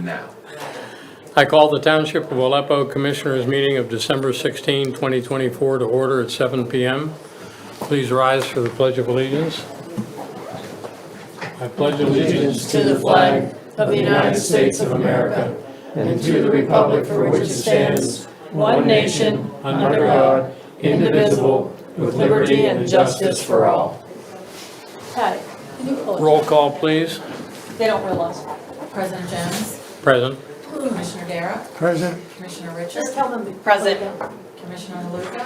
now. I call the Township of Aleppo Commissioners meeting of December 16, 2024 to order at 7 p.m. Please rise for the Pledge of Allegiance. I pledge allegiance to the flag of the United States of America and to the republic for which it stands, one nation, under God, indivisible, with liberty and justice for all. Patty, can you pull it? Roll call, please. They don't realize. President Jones, Present. Commissioner Darrow, Present. Commissioner Richard, Just tell them to. Present. Commissioner Maluka,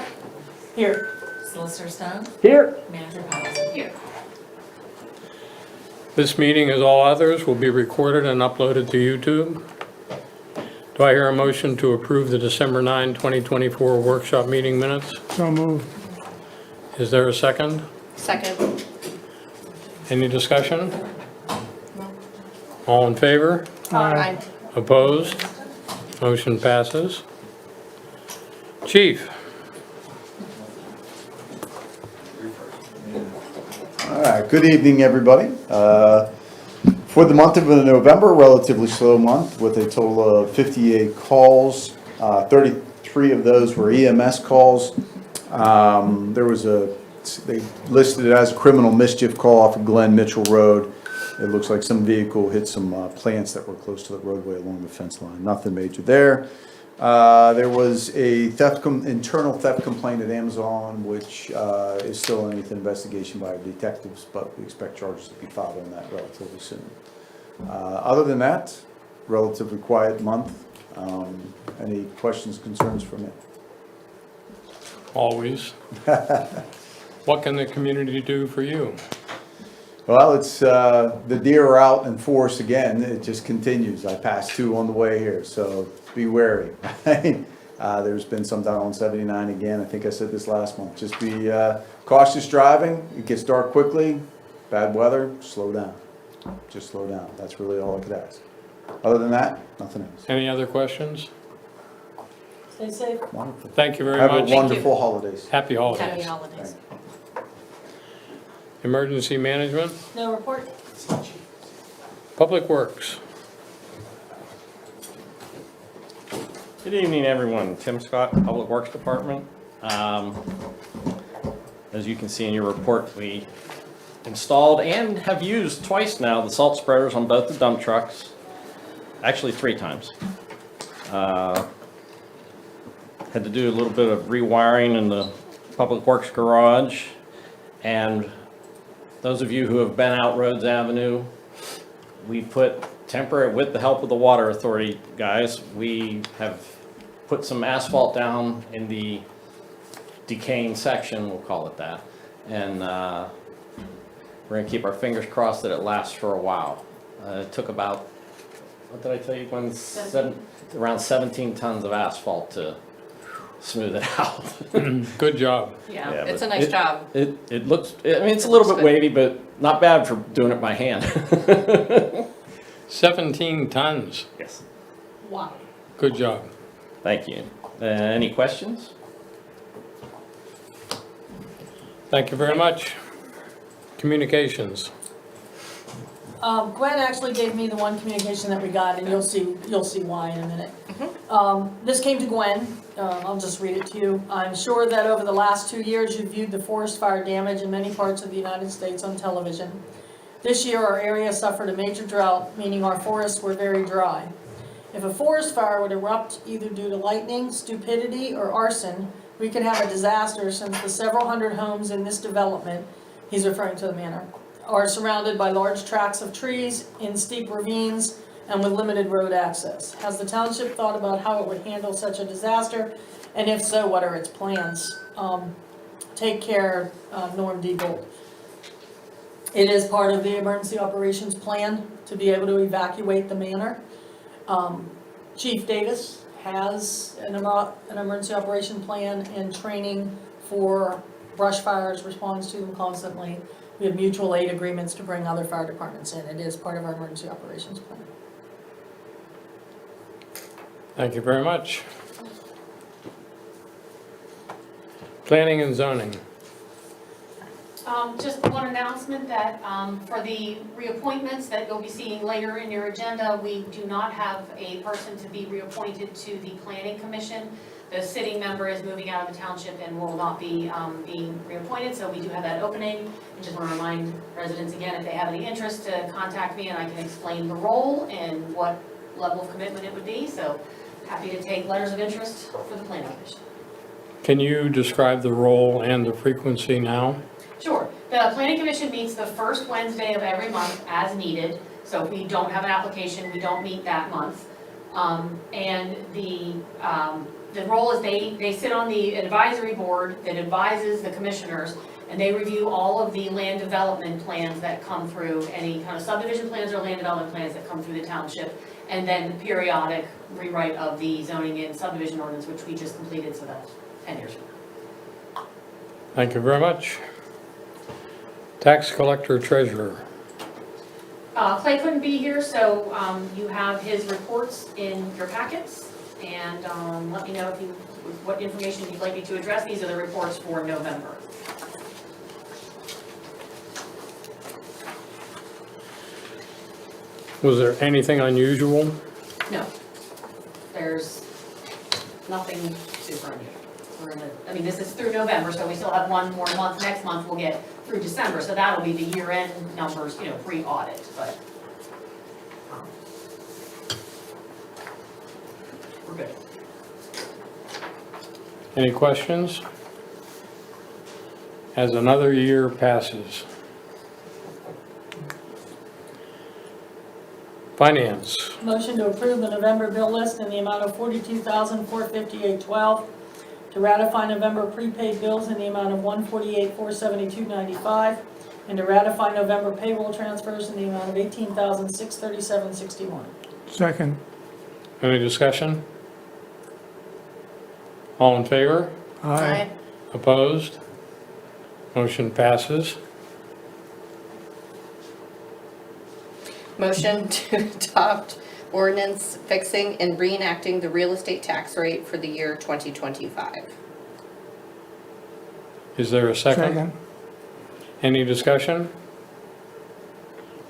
Here. Solicitor Stone, Here. Manager Patterson. Here. This meeting, as all others, will be recorded and uploaded to YouTube. Do I hear a motion to approve the December 9, 2024 workshop meeting minutes? So moved. Is there a second? Second. Any discussion? All in favor? Aye. Opposed? Motion passes. Chief? All right, good evening, everybody. For the month of November, relatively slow month with a total of 58 calls. 33 of those were EMS calls. They listed it as a criminal mischief call off of Glen Mitchell Road. It looks like some vehicle hit some plants that were close to the roadway along the fence line. Nothing major there. There was a internal theft complaint at Amazon, which is still underneath investigation by our detectives, but we expect charges to be filed on that relatively soon. Other than that, relatively quiet month. Any questions, concerns from you? Always. What can the community do for you? Well, it's the deer are out in force again. It just continues. I passed 2 on the way here, so be wary. There's been some down on 79 again. I think I said this last month. Just be cautious driving. It gets dark quickly. Bad weather. Slow down. Just slow down. That's really all I could ask. Other than that, nothing else. Any other questions? Stay safe. Wonderful. Thank you very Have much. a wonderful holidays. Happy holidays. Happy holidays. Emergency management, No report? Public Works. Good evening, everyone. Tim Scott, Public Works Department. As you can see in your report, we installed and have used twice now the salt spreaders on both the dump trucks. Actually, 3 times. Had to do a little bit of rewiring in the Public Works garage. And those of you who have been out Rhodes Avenue, we put temporary, with the help of the Water Authority guys, we have put some asphalt down in the decaying section, we'll call it that. And we're gonna keep our fingers crossed that it lasts for a while. It took about, what did I tell you, around 17 tons of asphalt to smooth it out. Good job. Yeah, Yeah, it's a but nice job. It looks, I mean, it's a little bit wavy, but not bad for doing it by hand. 17 tons. Yes. Wow. Good job. Thank you. Any questions? Thank you very much. Communications. Gwen actually gave me the one communication that we got, and you'll see why in a minute. This came to Gwen. I'll just read it to you. I'm sure that over the last 2 years, you've viewed the forest fire damage in many parts of the United States on television. This year, our area suffered a major drought, meaning our forests were very dry. If a forest fire would erupt either due to lightning, stupidity, or arson, we could have a disaster since the several hundred homes in this development, he's referring to the manor, are surrounded by large tracts of trees in steep ravines and with limited road access. Has the township thought about how it would handle such a disaster? And if so, what are its plans? Take care, Norm D. Gold. It is part of the emergency operations plan to be able to evacuate the manor. Chief Davis has an emergency operation plan and training for brush fires, responds to them constantly. We have mutual aid agreements to bring other fire departments in. It is part of our emergency operations plan. Thank you very much. Planning and zoning. Just one announcement that for the reappointments that you'll be seeing later in your agenda, we do not have a person to be reappointed to the Planning Commission. The sitting member is moving out of the township and will not be being reappointed, so we do have that opening. I just want to remind residents again, if they have any interest, to contact me and I can explain the role and what level of commitment it would be. So happy to take letters of interest for the Planning Commission. Can you describe the role and the frequency now? Sure. The Planning Commission meets the first Wednesday of every month as needed. So if we don't have an application, we don't meet that month. And the role is they sit on the advisory board that advises the commissioners, and they review all of the land development plans that come through, any kind of subdivision plans or land development plans that come through the township, and then periodic rewrite of the zoning and subdivision ordinance, which we just completed, so that's 10 years from now. Thank you very much. Tax collector treasurer. Clay couldn't be here, so you have his reports in your packets, and let me know if what information you'd like me to address. These are the reports for November. Was there anything unusual? No, there's nothing super unusual. I mean, this is through November, so we still have one more month. Next month we'll get through December, so that'll be the year-end numbers, pre-audit, but we're good. Any questions? As another year passes. Finance. Motion to approve the November bill list in the amount of $42,458.12. To ratify November prepaid bills in the amount of $148,472.95. And to ratify November payroll transfers in the amount of $18,637.61. Second. Any discussion? All in favor? Aye. Opposed? Motion passes. Motion to adopt ordinance fixing and reenacting the real estate tax rate for the year 2025. Is there a second? Second. Any discussion?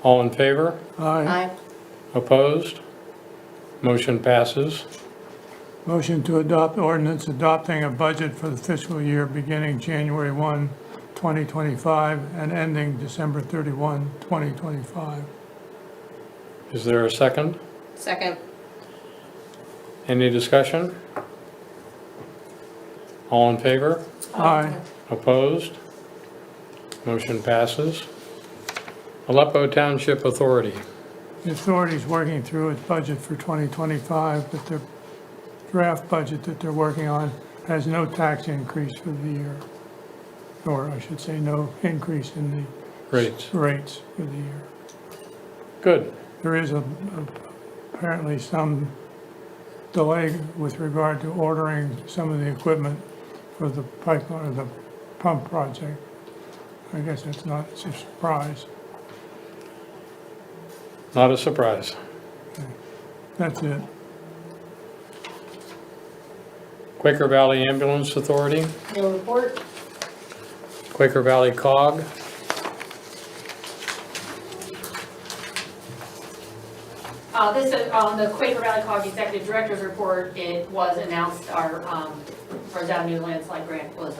All in favor? Aye. Opposed? Motion passes. Motion to adopt ordinance adopting a budget for the fiscal year beginning January 1, 2025 and ending December 31, 2025. Is there a second? Second. Any discussion? All in favor? Aye. Opposed? Motion passes. Aleppo Township Authority. The authority is working through its budget for 2025, but their draft budget that they're working on has no tax increase for the year. Or I should say, no increase in the Rates. rates for the year. Good. There is apparently some delay with regard to ordering some of the equipment for the pipeline, or the pump project. I guess that's not a surprise. Not a surprise. That's it. Quaker Valley Ambulance Authority. No report. Quaker Valley COG. This is on the Quaker Valley COG Executive Director's Report. It was announced, our Rose Avenue landslide grant was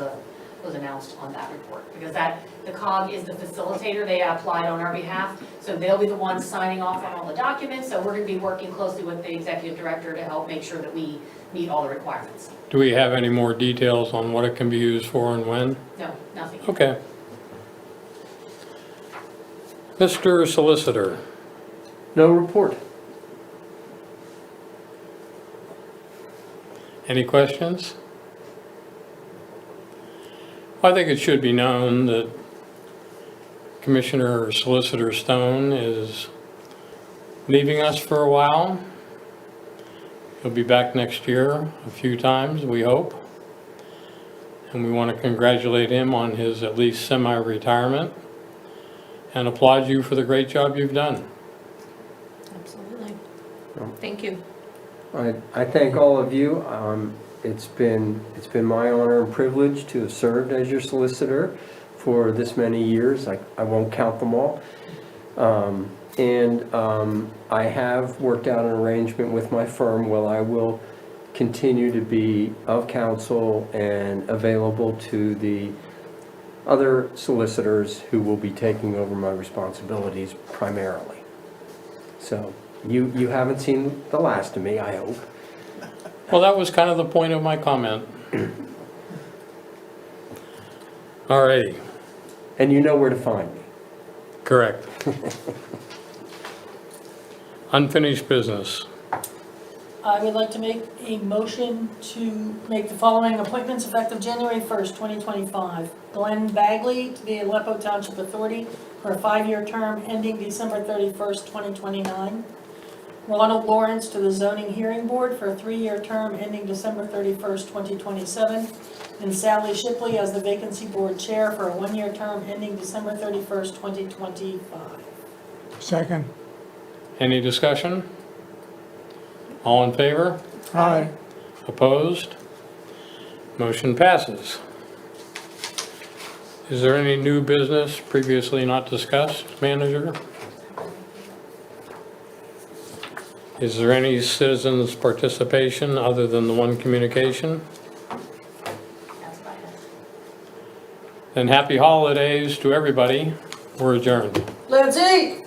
announced on that report, because the COG is the facilitator. They applied on our behalf, so they'll be the ones signing off on all the documents. So we're going to be working closely with the Executive Director to help make sure that we meet all the requirements. Do we have any more details on what it can be used for and when? No, nothing. Okay. Mr. Solicitor. No report. Any questions? I think it should be known that Commissioner Solicitor Stone is leaving us for a while. He'll be back next year a few times, we hope. And we want to congratulate him on his at least semi-retirement and applaud you for the great job you've done. Absolutely. Thank you. I thank all of you. It's been my honor and privilege to have served as your solicitor for this many years. I won't count them all. I have worked out an arrangement with my firm where I will continue to be of counsel and available to the other solicitors who will be taking over my responsibilities primarily. So you haven't seen the last of me, I hope. Well, that was kind of the point of my comment. All righty, And you know where to find me. correct. Unfinished business. I would like to make a motion to make the following appointments effective January 1st, 2025. Glenn Bagley to the Aleppo Township Authority for a 5-year term ending December 31st, 2029. Ronald Lawrence to the Zoning Hearing Board for a 3-year term ending December 31st, 2027. And Sally Shipley as the Vacancy Board Chair for a 1-year term ending December 31st, 2025. Second. Any discussion? All in favor? Aye. Opposed? Motion passes. Is there any new business previously not discussed, manager? Is there any citizens' participation other than the one communication? That's what I have. Then happy holidays to everybody. We're adjourned. Let's eat!